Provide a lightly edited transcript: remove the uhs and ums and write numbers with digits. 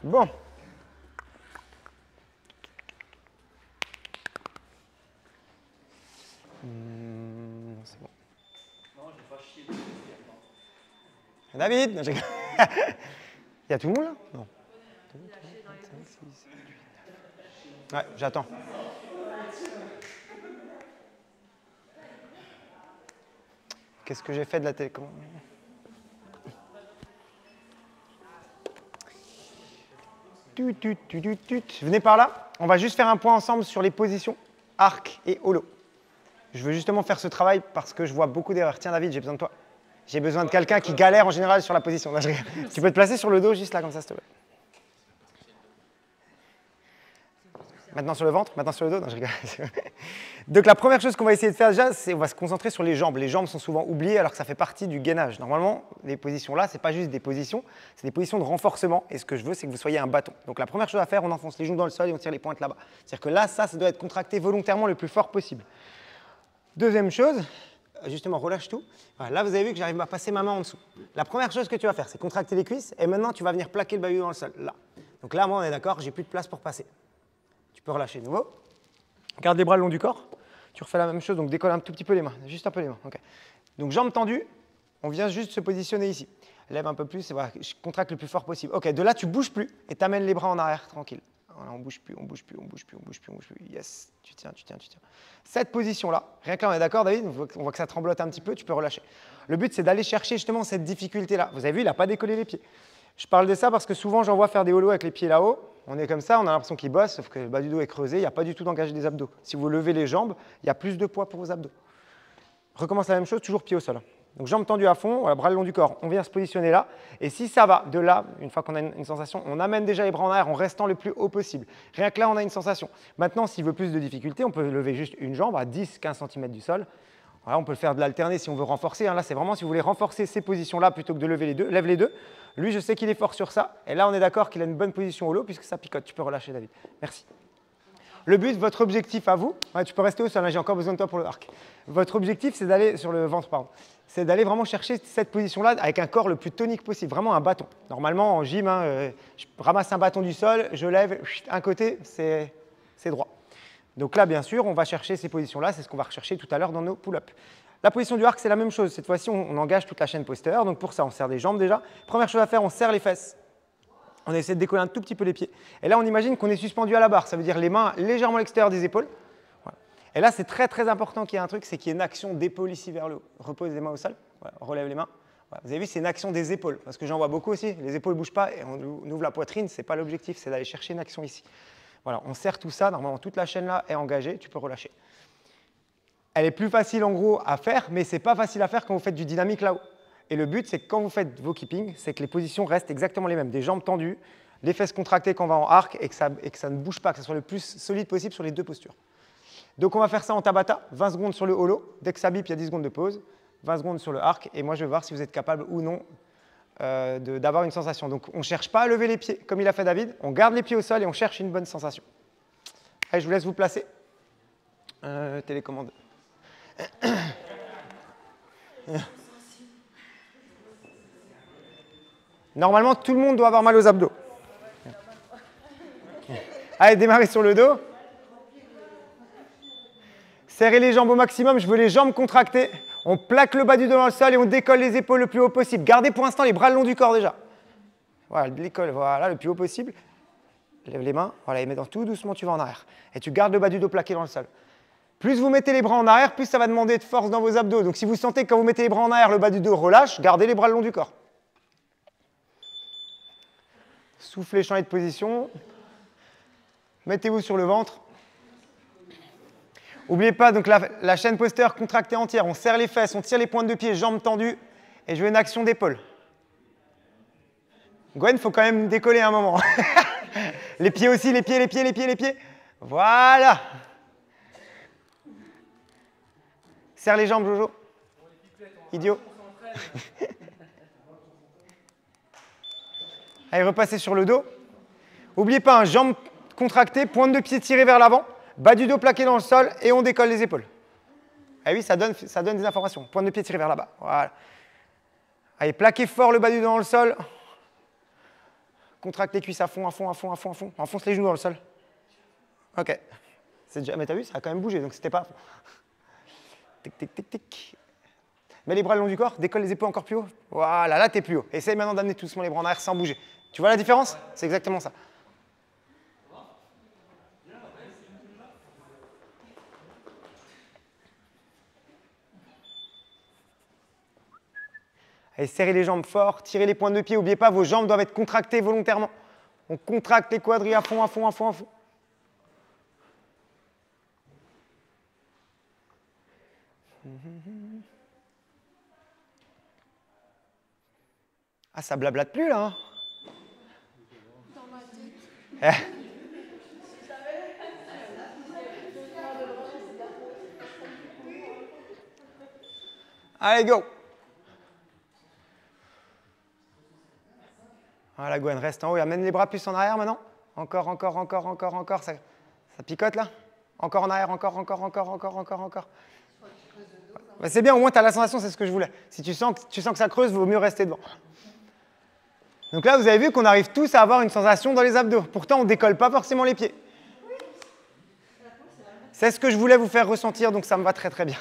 Bon. C'est bon. Non, je vais pas chier. David, il y a tout le monde là? Non. Ouais, j'attends. Qu'est-ce que j'ai fait de la télécommande? Venez par là. On va juste faire un point ensemble sur les positions arc et holo. Je veux justement faire ce travail parce que je vois beaucoup d'erreurs. Tiens David, j'ai besoin de toi. J'ai besoin de quelqu'un qui galère en général sur la position. Non, tu peux te placer sur le dos juste là comme ça, s'il te plaît. Maintenant sur le ventre, maintenant sur le dos. Non, je rigole. Donc la première chose qu'on va essayer de faire déjà, c'est on va se concentrer sur les jambes. Les jambes sont souvent oubliées alors que ça fait partie du gainage. Normalement, les positions là, c'est pas juste des positions, c'est des positions de renforcement. Et ce que je veux, c'est que vous soyez un bâton. Donc la première chose à faire, on enfonce les genoux dans le sol et on tire les pointes là-bas. C'est-à-dire que là, ça doit être contracté volontairement le plus fort possible. Deuxième chose, justement, relâche tout. Voilà, là, vous avez vu que j'arrive à passer ma main en dessous. La première chose que tu vas faire, c'est contracter les cuisses. Et maintenant, tu vas venir plaquer le bahut dans le sol. Là. Donc là, moi, on est d'accord, j'ai plus de place pour passer. Tu peux relâcher de nouveau. Garde les bras le long du corps. Tu refais la même chose, donc décolle un tout petit peu les mains. Juste un peu les mains. Okay. Donc jambes tendues, on vient juste se positionner ici. Lève un peu plus et voilà, je contracte le plus fort possible. Ok, de là, tu ne bouges plus et tu amènes les bras en arrière, tranquille. Voilà, on ne bouge plus, on ne bouge plus, on ne bouge plus, on ne bouge plus, on ne bouge plus. Yes, tu tiens, tu tiens, tu tiens. Cette position-là, rien que là, on est d'accord, David, on voit que ça tremblote un petit peu, tu peux relâcher. Le but, c'est d'aller chercher justement cette difficulté-là. Vous avez vu, il n'a pas décollé les pieds. Je parle de ça parce que souvent, j'en vois faire des holos avec les pieds là-haut. On est comme ça, on a l'impression qu'ils bossent, sauf que le bas du dos est creusé, il n'y a pas du tout d'engagé des abdos. Si vous levez les jambes, il y a plus de poids pour vos abdos. Recommence la même chose, toujours pied au sol. Donc jambes tendues à fond, voilà, bras le long du corps, on vient se positionner là. Et si ça va, de là, une fois qu'on a une sensation, on amène déjà les bras en arrière en restant le plus haut possible. Rien que là, on a une sensation. Maintenant, s'il veut plus de difficulté, on peut lever juste une jambe à 10-15 cm du sol. Voilà, on peut le faire de l'alterner si on veut renforcer. Hein. Là, c'est vraiment si vous voulez renforcer ces positions-là plutôt que de lever les deux. Lève les deux. Lui, je sais qu'il est fort sur ça. Et là, on est d'accord qu'il a une bonne position au lot puisque ça picote. Tu peux relâcher, David. Merci. Le but, votre objectif à vous, ouais, tu peux rester au sol, hein, j'ai encore besoin de toi pour le arc. Votre objectif, c'est d'aller sur le ventre, pardon. C'est d'aller vraiment chercher cette position-là avec un corps le plus tonique possible, vraiment un bâton. Normalement, en gym, hein, je ramasse un bâton du sol, je lève, un côté, c'est droit. Donc là, bien sûr, on va chercher ces positions-là, c'est ce qu'on va rechercher tout à l'heure dans nos pull-ups. La position du arc, c'est la même chose. Cette fois-ci, on engage toute la chaîne postérieure. Donc pour ça, on serre les jambes déjà. Première chose à faire, on serre les fesses. On essaie de décoller un tout petit peu les pieds. Et là, on imagine qu'on est suspendu à la barre. Ça veut dire les mains légèrement à l'extérieur des épaules. Voilà. Et là, c'est très, très important qu'il y ait un truc, c'est qu'il y ait une action d'épaule ici vers le haut. Repose les mains au sol. Voilà. Relève les mains. Voilà. Vous avez vu, c'est une action des épaules. Parce que j'en vois beaucoup aussi. Les épaules ne bougent pas et on ouvre la poitrine. Ce n'est pas l'objectif, c'est d'aller chercher une action ici. Voilà. On serre tout ça. Normalement, toute la chaîne là est engagée. Tu peux relâcher. Elle est plus facile en gros à faire, mais ce n'est pas facile à faire quand vous faites du dynamique là-haut. Et le but, c'est que quand vous faites vos keeping, c'est que les positions restent exactement les mêmes. Des jambes tendues, les fesses contractées quand on va en arc et que ça ne bouge pas, que ça soit le plus solide possible sur les deux postures. Donc on va faire ça en Tabata, 20 secondes sur le holo. Dès que ça bip, il y a 10 secondes de pause, 20 secondes sur le arc. Et moi, je vais voir si vous êtes capable ou non d'avoir une sensation. Donc on ne cherche pas à lever les pieds comme il a fait David. On garde les pieds au sol et on cherche une bonne sensation. Allez, je vous laisse vous placer. Télécommande. Normalement, tout le monde doit avoir mal aux abdos. Allez, démarrez sur le dos. Serrez les jambes au maximum. Je veux les jambes contractées. On plaque le bas du dos dans le sol et on décolle les épaules le plus haut possible. Gardez pour l'instant les bras le long du corps déjà. Voilà, décolle, voilà, le plus haut possible. Lève les mains. Voilà, et mets tout doucement, tu vas en arrière. Et tu gardes le bas du dos plaqué dans le sol. Plus vous mettez les bras en arrière, plus ça va demander de force dans vos abdos. Donc si vous sentez que quand vous mettez les bras en arrière, le bas du dos relâche, gardez les bras le long du corps. Soufflez, changez de position. Mettez-vous sur le ventre. N'oubliez pas donc la chaîne postérieure contractée entière. On serre les fesses, on tire les pointes de pied, jambes tendues. Et je veux une action d'épaule. Gwen, il faut quand même décoller un moment. Les pieds aussi, les pieds, les pieds, les pieds, les pieds. Voilà. Serre les jambes, Jojo. Idiot. Allez, repassez sur le dos. N'oubliez pas, jambes contractées, pointe de pied tirée vers l'avant, bas du dos plaqué dans le sol et on décolle les épaules. Ah oui, ça donne des informations. Pointe de pied tirée vers là-bas. Voilà. Allez, plaquez fort le bas du dos dans le sol. Contracte les cuisses à fond, à fond, à fond, à fond, à fond. Enfonce les genoux dans le sol. Ok. Déjà... Mais t'as vu, ça a quand même bougé, donc c'était pas... Tic, tic, tic, tic. Mets les bras le long du corps, décolle les épaules encore plus haut. Voilà, là, t'es plus haut. Essaye maintenant d'amener tout doucement les bras en arrière sans bouger. Tu vois la différence? C'est exactement ça. Allez, serrez les jambes fort, tirez les pointes de pied. N'oubliez pas, vos jambes doivent être contractées volontairement. On contracte les quadris à fond, à fond, à fond, à fond. Ah, ça blablate plus, là. Hein. Allez, go. Voilà, Gwen, reste en haut et amène les bras plus en arrière maintenant. Encore, encore, encore, encore, encore. Ça picote là. Encore en arrière, encore, encore, encore, encore, encore, encore. Bah, c'est bien, au moins tu as la sensation, c'est ce que je voulais. Si tu sens que ça creuse, il vaut mieux rester devant. Donc là, vous avez vu qu'on arrive tous à avoir une sensation dans les abdos. Pourtant, on ne décolle pas forcément les pieds. C'est ce que je voulais vous faire ressentir, donc ça me va très très bien.